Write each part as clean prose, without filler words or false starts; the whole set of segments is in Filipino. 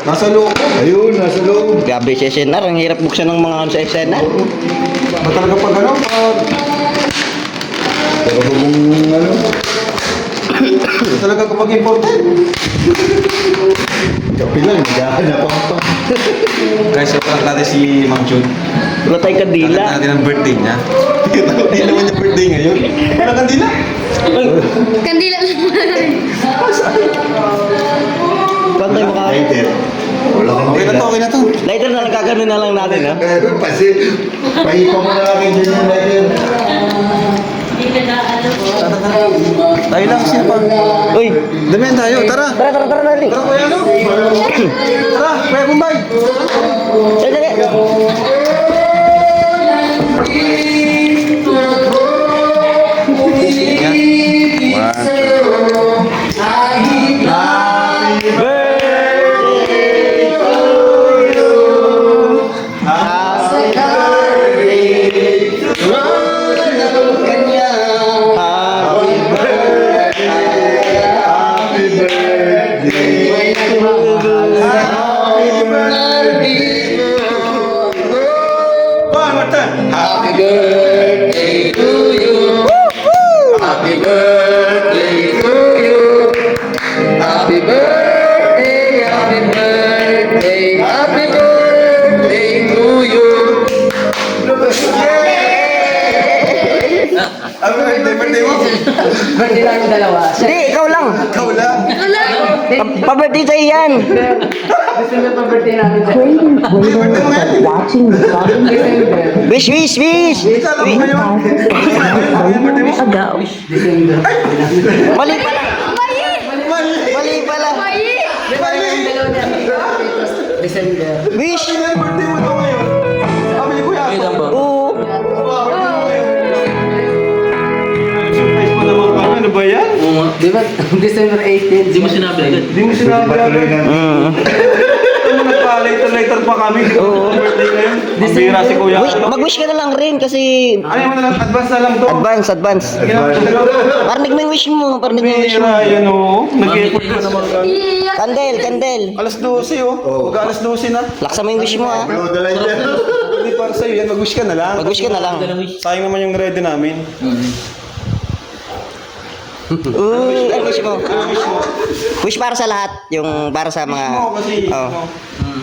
Nasa loob. Ayun, nasa loob. Gabi si SNR, ang hirap buksan ng mga ano sa SNR. Ba talaga pag ano? Pero kung ano? Talaga kapag important. Kapilan, naghahanap pa. Guys, so lang natin si Mang Jun. Wala tayong kandila. Natin ang birthday niya. Hindi naman yung birthday ngayon. Wala kandila. Kandila naman. Saan tayo maka... Lighter. Wala kang Okay na to, okay na to. Lighter na lang, kagano na lang natin, ha? Meron kasi, pahipa mo na lang yung ganyan lighter. Tayo lang, sino pa? Uy! Damihan tayo, tara. Tara, dali. Tara, kuya, ano? Tara, kuya Bombay. Dali. Happy birthday to you. Happy birthday to you. Happy birthday, happy birthday, happy birthday to you. Ano birthday mo? Birthday namin dalawa. Hindi, ikaw lang. Ikaw lang. Pa-birthday sa'yo yan. Gusto nyo pa birthday namin dalawa. Birthday mo yan. Watching the song December. Wish! Isa lang ba yun? Birthday mo? ago. December. Mali pala. Mali pala. Birthday namin dalawa niya. December. Wish! Birthday mo to ngayon. Kami ni Kuya Ato. Oo. Surprise mo naman kami. Ano ba yan? Di ba? December 18. Hindi mo sinabi agad. Hindi mo sinabi agad. Ito mo nagpa-later pa kami. Oo. Birthday ngayon. Ang bira si Kuya Ato. Mag-wish ka na lang rin kasi... Ano mo na lang, advance na lang to. Advance. Parinig mo yung wish mo. Parinig mo yung wish mo. Bira yan o. Nag-effort ko naman ka. Candle. Alas 12 oh. Mag alas 12 na. Laksa mo yung wish mo, ha? Blow the lighter. Hindi para sa'yo yan. Mag-wish ka na lang. Mag-wish ka na lang. Sayang naman yung ready namin. Uy, ano wish mo? Ano wish mo? Wish para sa lahat. Yung para sa mga... Oo, kasi Oo.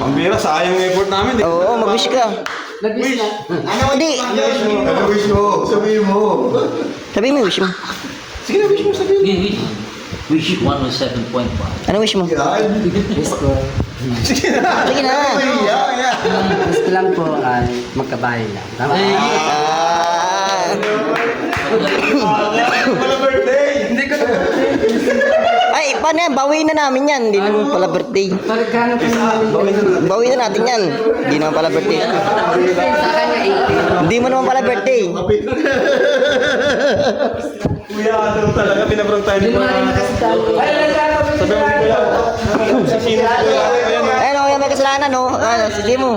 ang bira, sayang yung effort namin. Di ba? Oo, mag-wish ka. Nag-wish na. Ano, hindi. Ano wish mo? Sabihin mo. Sabihin mo yung wish mo. Sige na, wish mo sabihin. Wish. Wish 107.1. Ano wish mo? Yan. Wish ko. Sige na. Wish ko lang po ay magkabahay lang. Tama? Wala birthday. Hindi ko Ay, paano yan? Bawiin na namin yan. Hindi naman pala birthday. Parigano pa namin. Bawiin na natin yan. Hindi naman pala birthday. Sa kanya 18. Hindi mo naman pala birthday. Kuya, ano talaga, pinabrang tayo ni January na kasi tayo. Sabi mo ni Kuya, si Sino si Kuya, ayan o. Ayun, yan may kasalanan, no? Ano, si Jimo.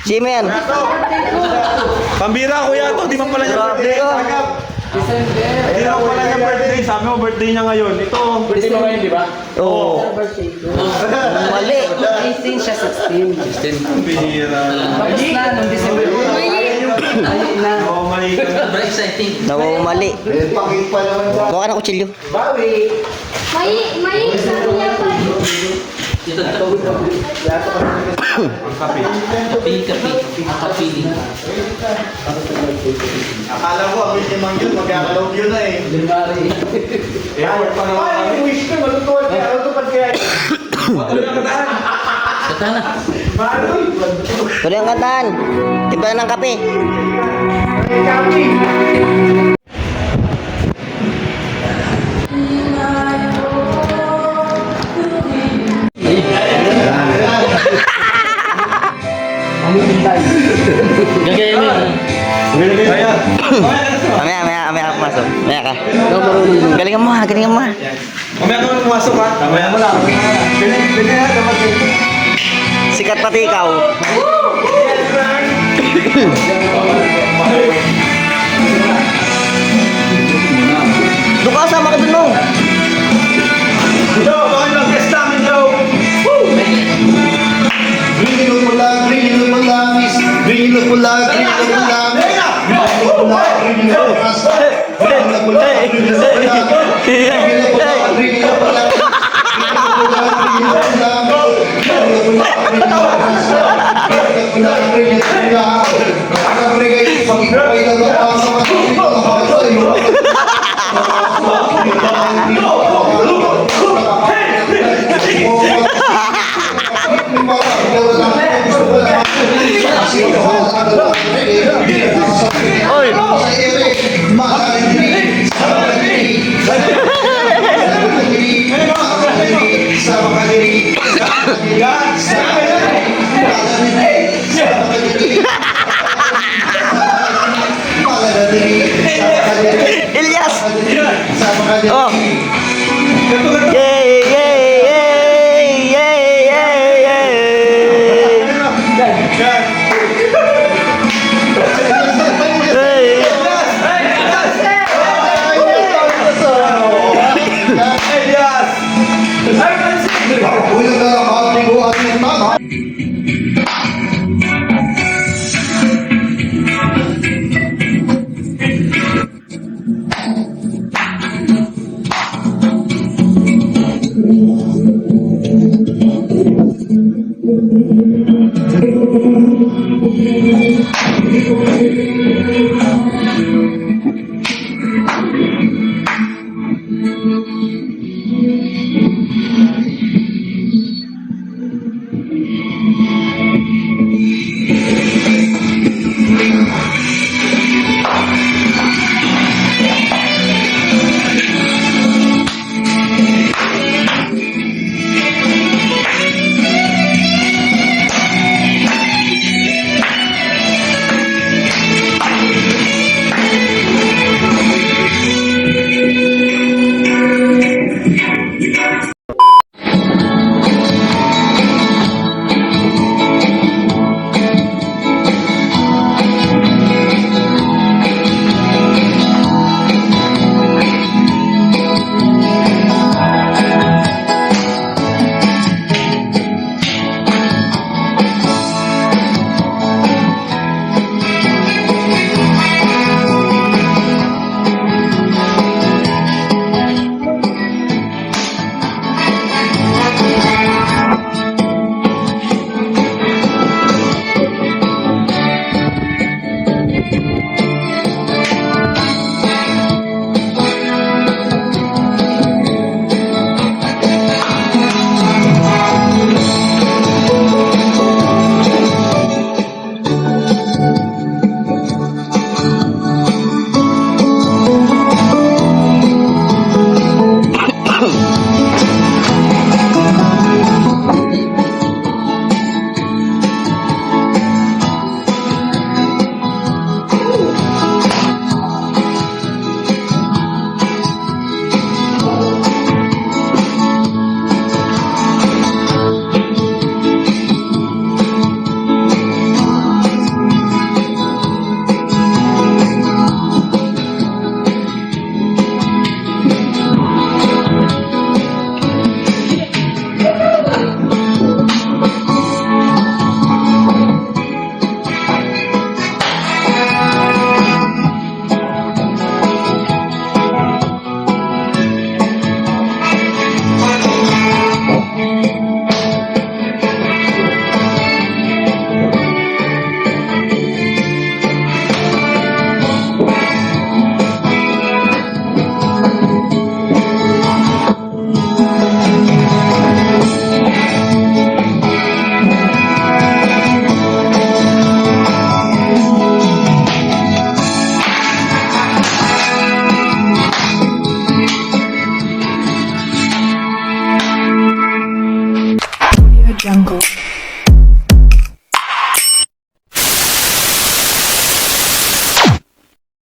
Jimo yan. Pambira Kuya to, di man pala niya birthday. December. Di man pala niya birthday, sabi mo birthday niya ngayon. Ito, birthday mo ngayon, di ba? Oo. Birthday ko. Mali. 18 siya 16. Pambira. Tapos na, nung December. Ayun na. Oo, mali ka na. Sobrang exciting. Mali. Eh, pangit pa naman ba? Kuha ka ng kutsilyo. Bawi. May sabi niya pa. Ito, Ang kape. kapi. Akala ko, abis ni Mang Jun, mag-upload yun na eh. January. Effort pa naman kami. Wish ko, matutuwa kaya. Matutupad kaya. Katana. Tuloy ang kantahan. Timpla ng kape. Gagaya mo yun. Kaya, Mamaya ka pumasok. Mamaya ka. Galingan mo, ha. mamaya ka pumasok ha. Mamaya mo lang. Pili ha, dapat Sikat pati ikaw. Doon ka, sama ka dun, no? Joe, bakit lang guest namin, Joe? Ilyas! Oh! Yay! Yay! Yay! Yay! Yay! Yay! Hey!